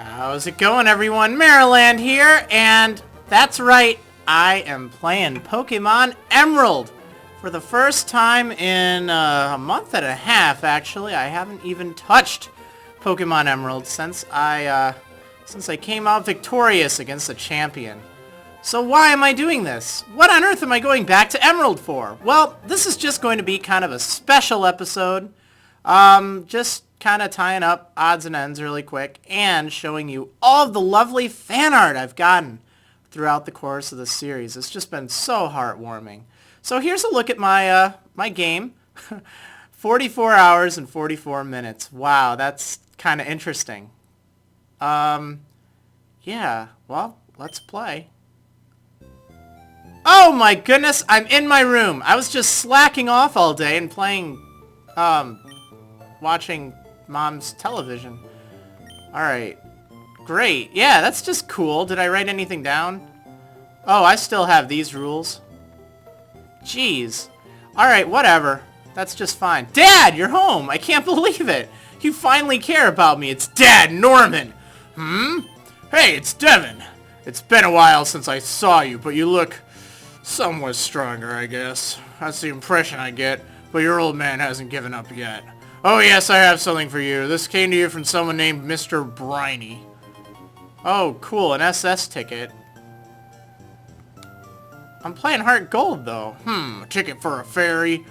How's it going, everyone? Marriland here, and that's right, I am playing Pokemon Emerald for the first time in a month and a half, actually. I haven't even touched Pokemon Emerald since I came out victorious against the champion. So why am I doing this? What on earth am I going back to Emerald for? Well, this is just going to be kind of a special episode. Just kind of tying up odds and ends really quick and showing you all of the lovely fan art I've gotten throughout the course of the series. It's just been so heartwarming. So here's a look at my my game. 44 hours and 44 minutes. Wow, that's kind of interesting. Yeah, well, let's play. Oh my goodness, I'm in my room. I was just slacking off all day and playing, watching Mom's television. Alright. Great. Yeah, that's just cool. Did I write anything down? Oh, I still have these rules. Jeez. Alright, whatever. That's just fine. Dad, you're home! I can't believe it! You finally care about me. It's Dad, Norman! Hey, it's Devin! It's been a while since I saw you, but you look somewhat stronger, I guess. That's the impression I get, but your old man hasn't given up yet. Oh yes, I have something for you. This came to you from someone named Mr. Briny. Oh, cool, an SS ticket. I'm playing HeartGold, though. A ticket for a ferry?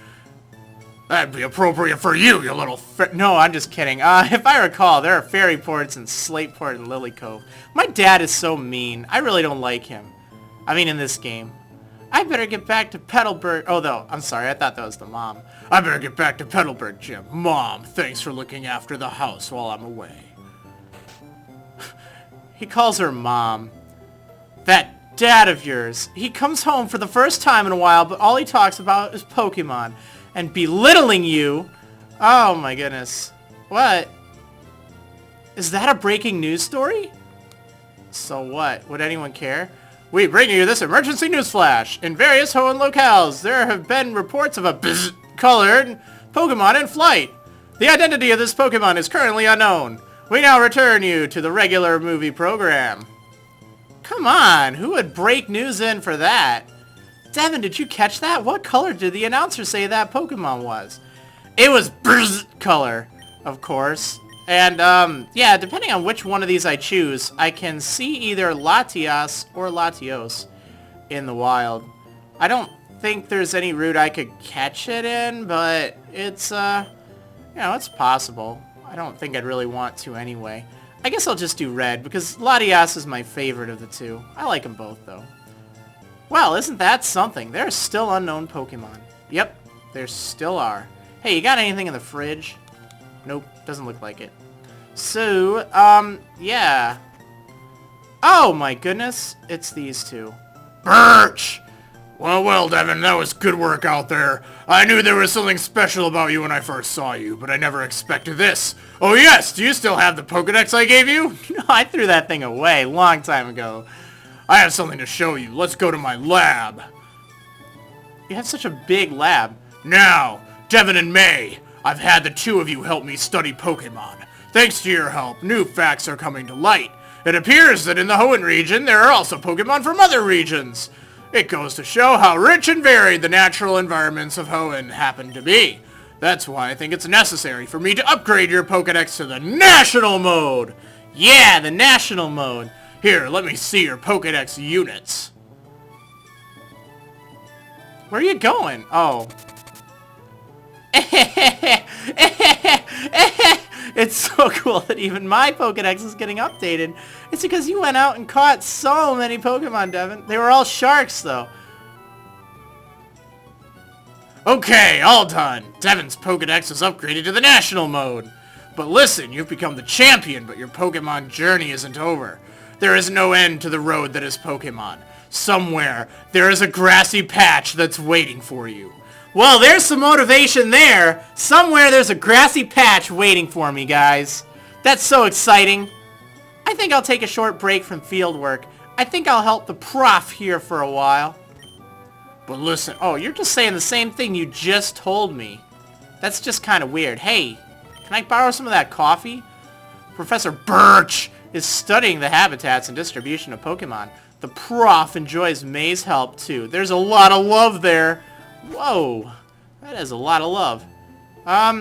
That'd be appropriate for you, you little No, I'm just kidding. If I recall, there are ferry ports in Slateport and Lily Cove. My dad is so mean. I really don't like him. I mean, in this game. I better get back to Petalburg. Oh, though, I'm sorry. I thought that was the mom. I better get back to Petalburg, Jim. Mom, thanks for looking after the house while I'm away. He calls her Mom. That dad of yours. He comes home for the first time in a while, but all he talks about is Pokemon. And belittling you. Oh, my goodness. What? Is that a breaking news story? So what? Would anyone care? We bring you this emergency news flash. In various Hoenn locales, there have been reports of a colored Pokemon in flight. The identity of this Pokemon is currently unknown. We now return you to the regular movie program. Come on, who would break news in for that? Devin, did you catch that? What color did the announcer say that Pokemon was? It was color, of course. And, yeah, depending on which one of these I choose, I can see either Latias or Latios in the wild. I don't think there's any route I could catch it in, but it's, you know, it's possible. I don't think I'd really want to anyway. I guess I'll just do red, because Latias is my favorite of the two. I like them both, though. Well, isn't that something? There are still unknown Pokemon. Yep, there still are. Hey, you got anything in the fridge? Nope, doesn't look like it. So, yeah. Oh my goodness, it's these two. Birch! Well, Devin, that was good work out there. I knew there was something special about you when I first saw you, but I never expected this. Oh yes, do you still have the Pokedex I gave you? No, I threw that thing away a long time ago. I have something to show you. Let's go to my lab. You have such a big lab. Now, Devin and May, I've had the two of you help me study Pokemon. Thanks to your help, new facts are coming to light. It appears that in the Hoenn region, there are also Pokemon from other regions. It goes to show how rich and varied the natural environments of Hoenn happen to be. That's why I think it's necessary for me to upgrade your Pokedex to the National Mode. Yeah, the National Mode. Here, let me see your Pokedex units. Where are you going? Oh. It's so cool that even my Pokedex is getting updated. It's because you went out and caught so many Pokemon, Devin. They were all sharks, though. Okay, all done. Devin's Pokedex is upgraded to the National Mode. But listen, you've become the champion, but your Pokemon journey isn't over. There is no end to the road that is Pokemon. Somewhere, there is a grassy patch that's waiting for you. Well, there's some motivation there. Somewhere there's a grassy patch waiting for me, guys. That's so exciting. I think I'll take a short break from field work. I think I'll help the prof here for a while. But listen, oh, you're just saying the same thing you just told me. That's just kind of weird. Hey, can I borrow some of that coffee? Professor Birch, is studying the habitats and distribution of Pokemon. The prof enjoys May's help, too. There's a lot of love there. Whoa. That is a lot of love.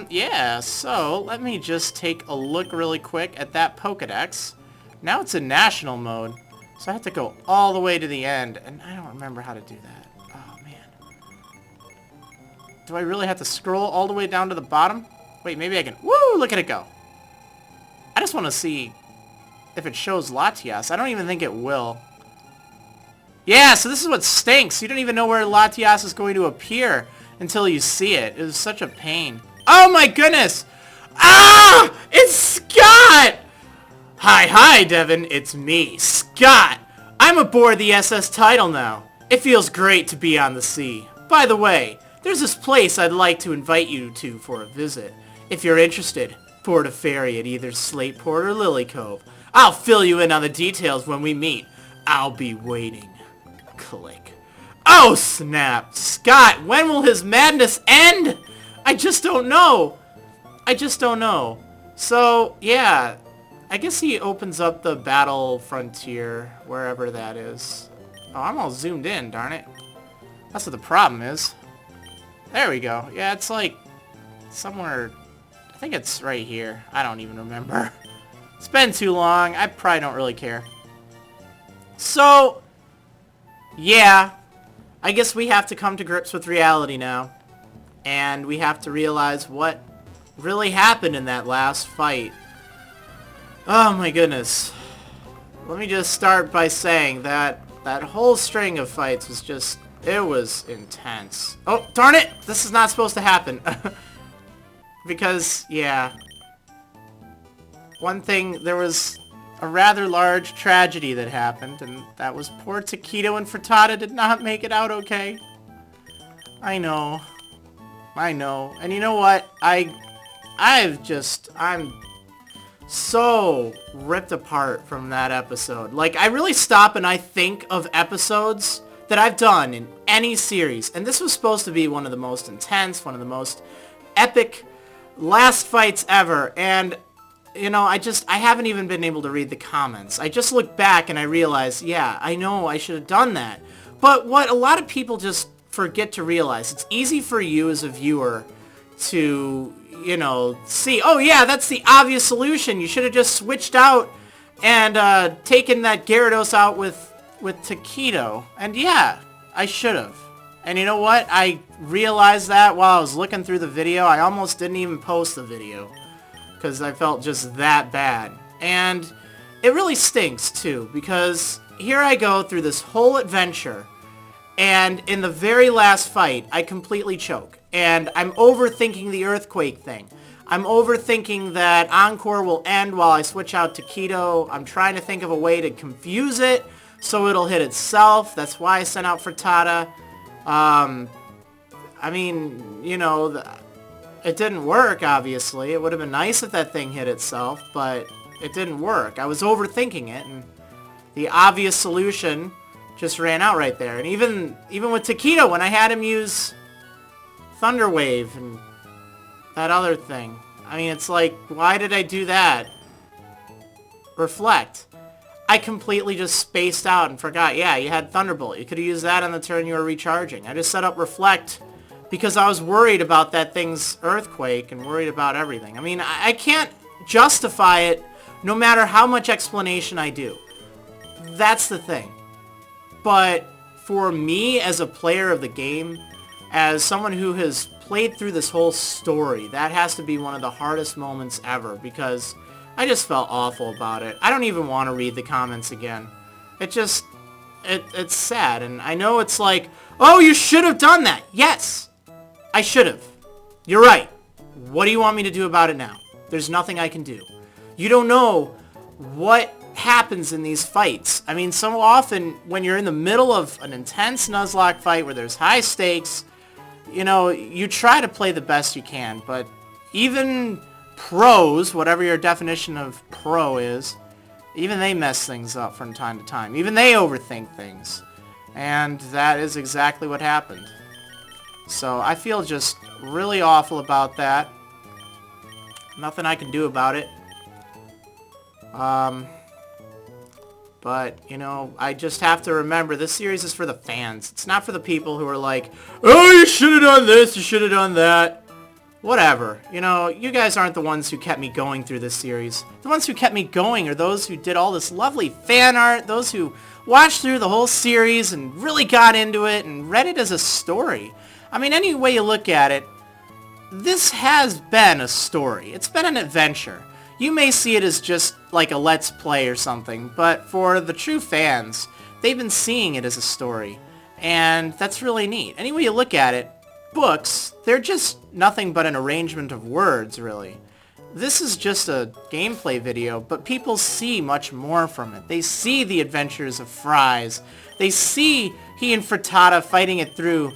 Yeah, so let me just take a look really quick at that Pokedex. Now it's in national mode, so I have to go all the way to the end, and I don't remember how to do that. Oh, man. Do I really have to scroll all the way down to the bottom? Wait, maybe I can... Woo! Look at it go. I just want to see if it shows Latias. I don't even think it will. Yeah, so this is what stinks. You don't even know where Latias is going to appear until you see it. It was such a pain. Oh my goodness! Ah! It's Scott! Hi, Devin. It's me, Scott. I'm aboard the SS Tidal now. It feels great to be on the sea. By the way, there's this place I'd like to invite you to for a visit. If you're interested, board a ferry at either Slateport or Lily Cove. I'll fill you in on the details when we meet. I'll be waiting. Click. Oh, snap. Scott, when will his madness end? I just don't know. So, yeah. I guess he opens up the battle frontier, wherever that is. Oh, I'm all zoomed in, darn it. That's what the problem is. There we go. Yeah, it's like somewhere... I think it's right here. I don't even remember. It's been too long. I probably don't really care. So, yeah. I guess we have to come to grips with reality now. And we have to realize what really happened in that last fight. Oh my goodness. Let me just start by saying that that whole string of fights was just... It was intense. Oh, darn it! This is not supposed to happen. Because, yeah. One thing, there was a rather large tragedy that happened, and that was poor Taquito and Frittata did not make it out okay. I know. And you know what? I'm so ripped apart from that episode. Like, I really stop and I think of episodes that I've done in any series, and this was supposed to be one of the most intense, one of the most epic last fights ever, and you know, I haven't even been able to read the comments. I just look back and I realize, yeah, I know I should have done that. But what a lot of people just forget to realize, it's easy for you as a viewer to, you know, see, oh yeah, that's the obvious solution. You should have just switched out and taken that Gyarados out with Taquito. And yeah, I should have. And you know what? I realized that while I was looking through the video. I almost didn't even post the video because I felt just that bad. And it really stinks too, because here I go through this whole adventure, and in the very last fight, I completely choke. And I'm overthinking the earthquake thing. I'm overthinking that Encore will end while I switch out to Taquito. I'm trying to think of a way to confuse it so it'll hit itself. That's why I sent out Frittata. I mean, you know, it didn't work, obviously. It would have been nice if that thing hit itself, but it didn't work. I was overthinking it, and the obvious solution just ran out right there. And even with Taquito, when I had him use Thunder Wave and that other thing, I mean, it's like, why did I do that? Reflect. I completely just spaced out and forgot. Yeah, you had Thunderbolt. You could have used that on the turn you were recharging. I just set up Reflect because I was worried about that thing's Earthquake and worried about everything. I mean, I can't justify it no matter how much explanation I do. That's the thing. But for me as a player of the game, as someone who has played through this whole story, that has to be one of the hardest moments ever because I just felt awful about it. I don't even want to read the comments again. It's sad, and I know it's like, oh, you should have done that. Yes, I should have. You're right. What do you want me to do about it now? There's nothing I can do. You don't know what happens in these fights. I mean, so often when you're in the middle of an intense Nuzlocke fight where there's high stakes, you know, you try to play the best you can, but even pros, whatever your definition of pro is, even they mess things up from time to time. Even they overthink things. And that is exactly what happened. So I feel just really awful about that. Nothing I can do about it. But, you know, I just have to remember this series is for the fans. It's not for the people who are like, oh, you should have done this, you should have done that. Whatever. You know, you guys aren't the ones who kept me going through this series. The ones who kept me going are those who did all this lovely fan art, those who watched through the whole series and really got into it and read it as a story. I mean, any way you look at it, this has been a story. It's been an adventure. You may see it as just like a let's play or something, but for the true fans, they've been seeing it as a story. And that's really neat. Any way you look at it, books, they're just nothing but an arrangement of words, really. This is just a gameplay video, but people see much more from it. They see the adventures of Fries. They see he and Frittata fighting it through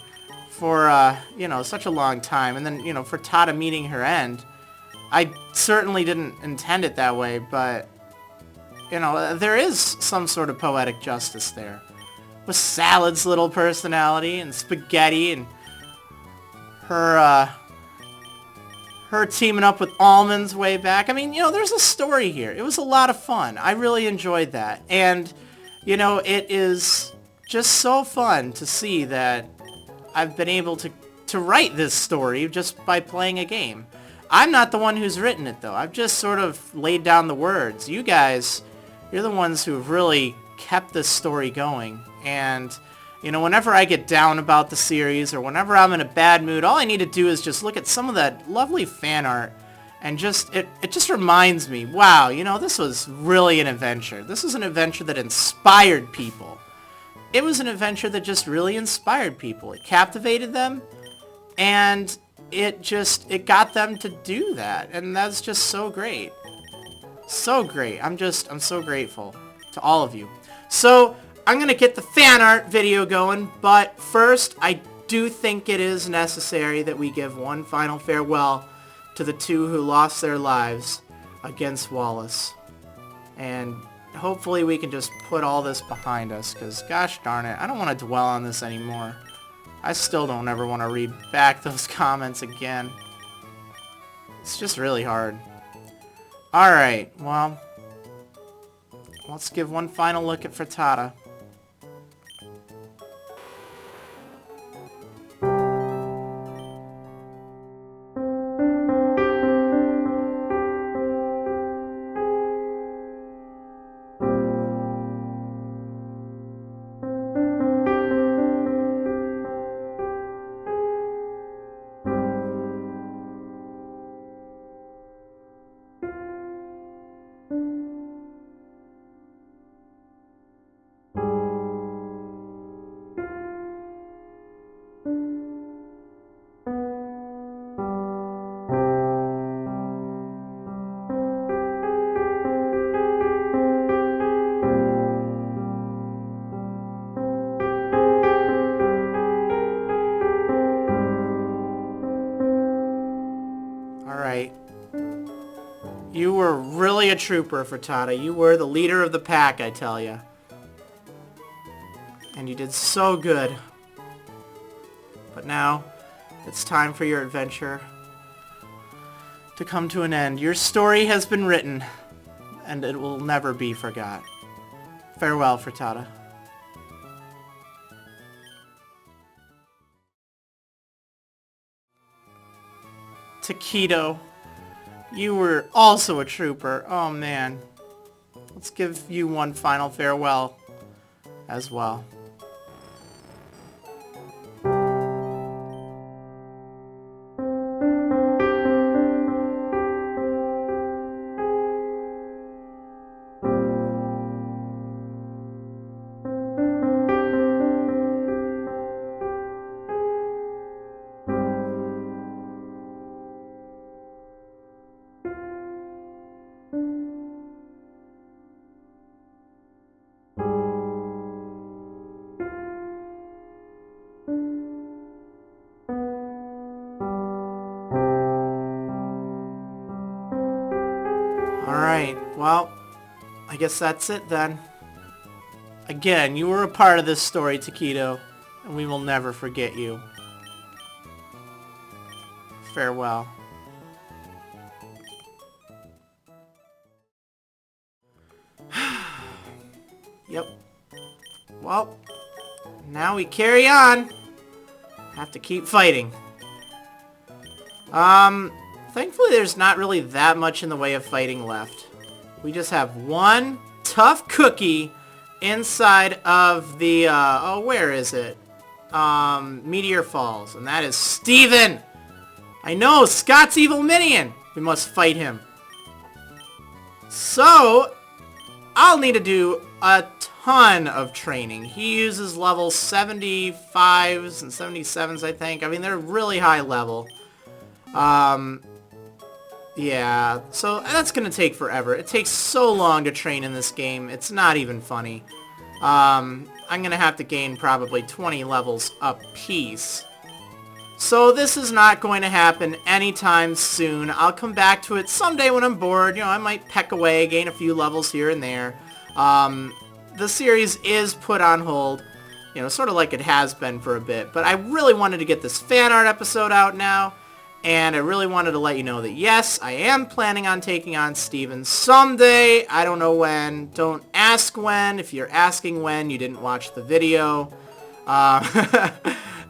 for, you know, such a long time. And then, you know, Frittata meeting her end. I certainly didn't intend it that way, but, you know, there is some sort of poetic justice there. With Salad's little personality and Spaghetti and her teaming up with Almonds way back. I mean, you know, there's a story here. It was a lot of fun. I really enjoyed that. And, you know, it is just so fun to see that I've been able to write this story just by playing a game. I'm not the one who's written it, though. I've just sort of laid down the words. You guys, you're the ones who have really kept this story going. And, you know, whenever I get down about the series or whenever I'm in a bad mood, all I need to do is just look at some of that lovely fan art and just, it just reminds me, wow, you know, this was really an adventure. This was an adventure that inspired people. It was an adventure that just really inspired people. It captivated them, and it got them to do that, and that's just so great. So great. I'm so grateful to all of you. So, I'm gonna get the fan art video going, but first, I do think it is necessary that we give one final farewell to the two who lost their lives against Wallace. And hopefully we can just put all this behind us, because gosh darn it, I don't want to dwell on this anymore. I still don't ever want to read back those comments again. It's just really hard. Alright, well, let's give one final look at Frittata. You were really a trooper, Frittata. You were the leader of the pack, I tell ya. And you did so good. But now, it's time for your adventure to come to an end. Your story has been written, and it will never be forgot. Farewell, Frittata. Taquito. You were also a trooper. Oh, man. Let's give you one final farewell as well. Alright, well, I guess that's it then. Again, you were a part of this story, Taquito, and we will never forget you. Farewell. Yep. Well, now we carry on. Have to keep fighting. Thankfully there's not really that much in the way of fighting left. We just have one tough cookie inside of the, oh, where is it? Meteor Falls, and that is Steven! I know, Scott's evil minion! We must fight him. So, I'll need to do a ton of training. He uses level 75s and 77s, I think. I mean, they're really high level. Yeah, so that's gonna take forever. It takes so long to train in this game, it's not even funny. I'm gonna have to gain probably 20 levels apiece. So this is not going to happen anytime soon. I'll come back to it someday when I'm bored. You know, I might peck away, gain a few levels here and there. The series is put on hold, you know, sort of like it has been for a bit. But I really wanted to get this fan art episode out now. And I really wanted to let you know that, yes, I am planning on taking on Steven someday. I don't know when. Don't ask when. If you're asking when, you didn't watch the video.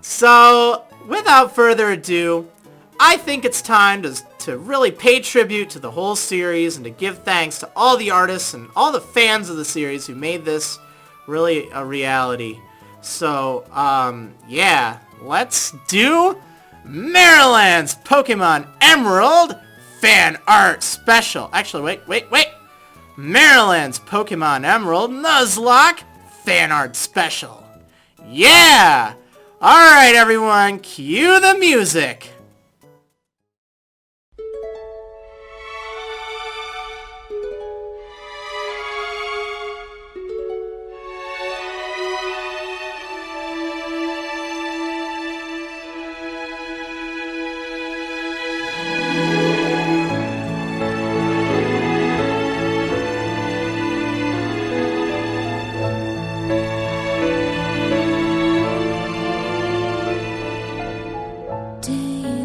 So, without further ado, I think it's time to really pay tribute to the whole series and to give thanks to all the artists and all the fans of the series who made this really a reality. So, yeah, let's do Marriland's Pokemon Emerald Fan Art Special. Actually, wait. Marriland's Pokemon Emerald Nuzlocke Fan Art Special. Yeah! Alright, everyone, cue the music. Day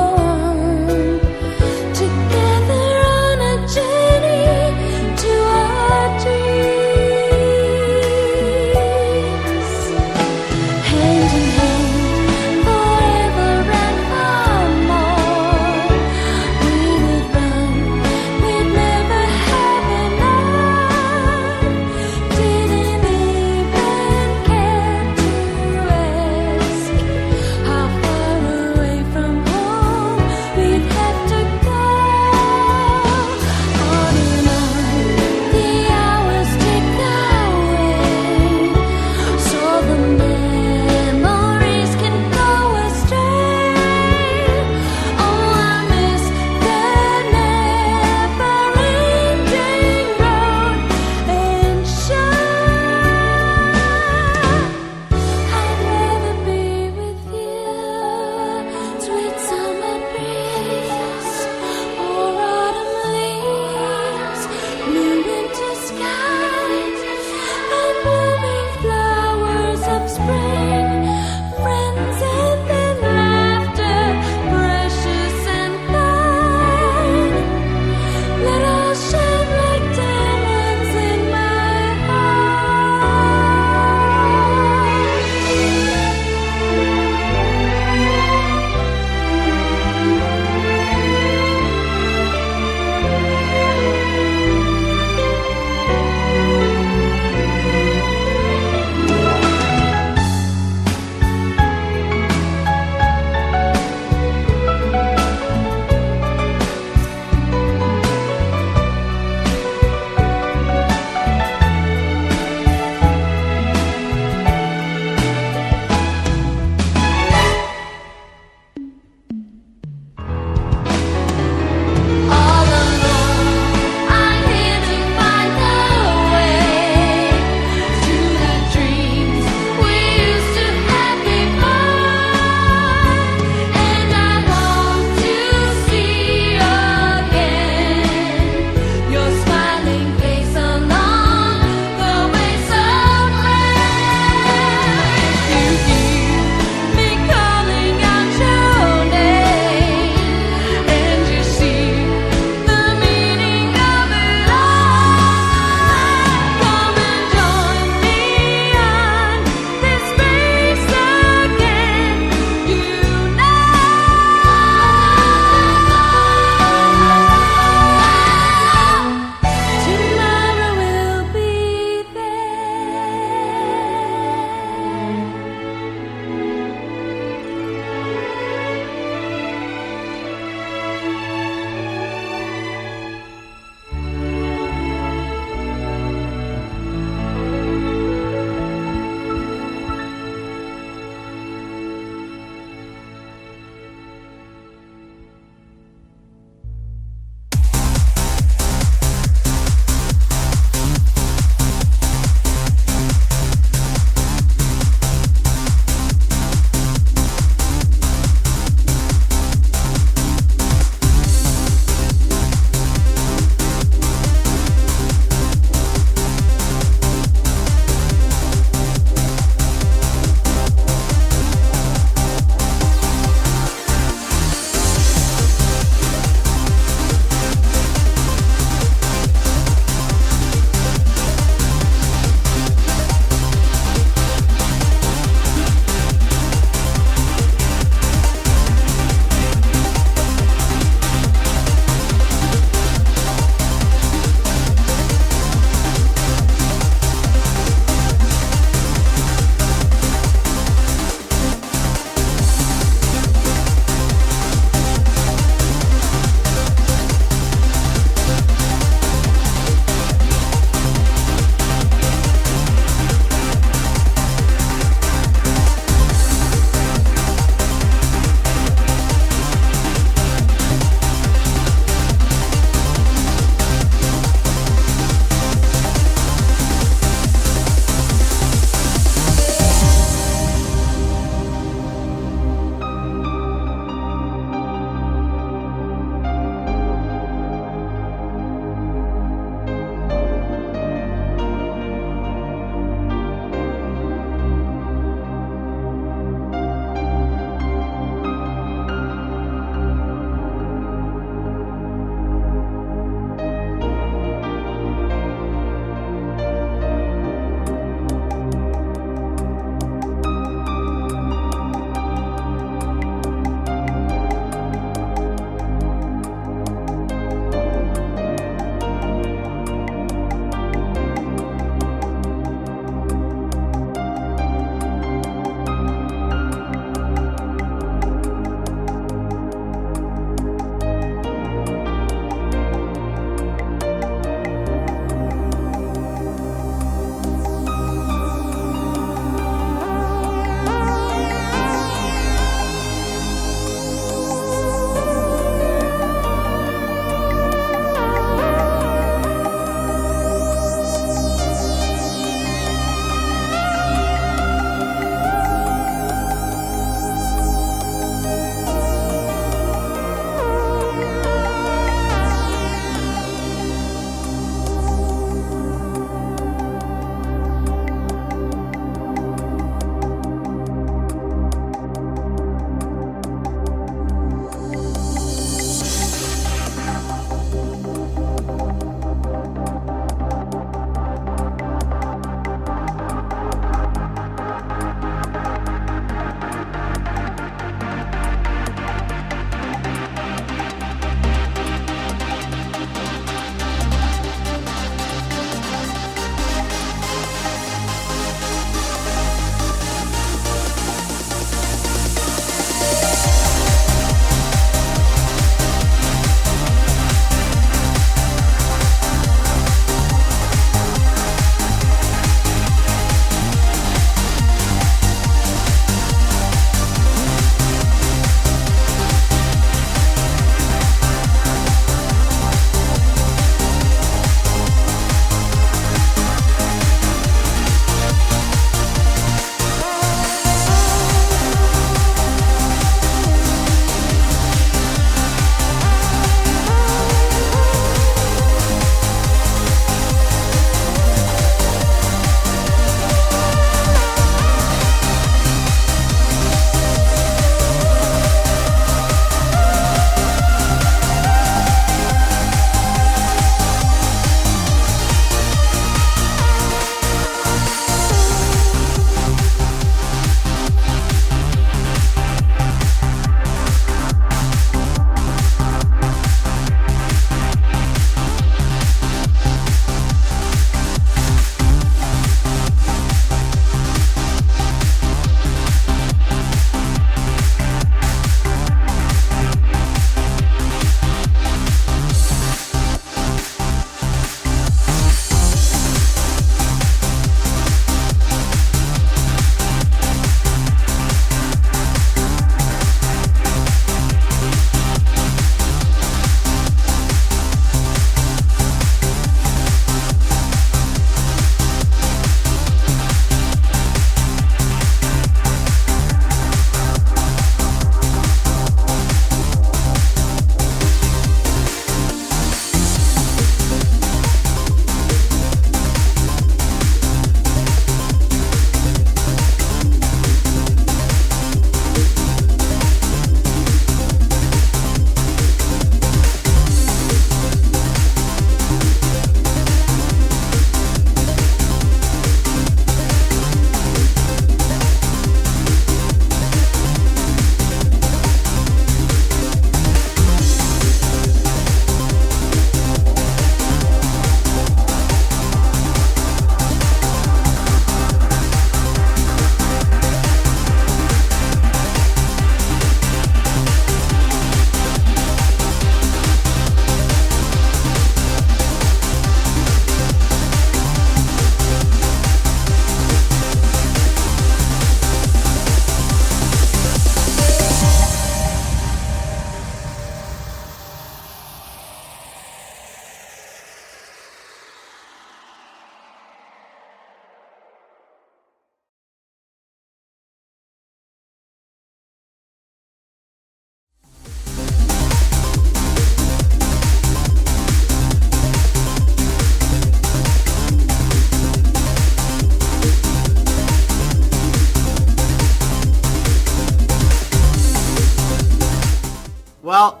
Well,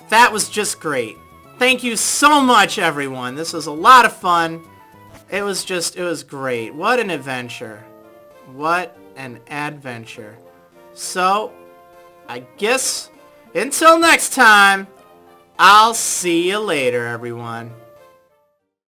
that was just great. Thank you so much, everyone. This was a lot of fun. It was great. What an adventure. What an adventure. So, I guess, until next time, I'll see you later, everyone.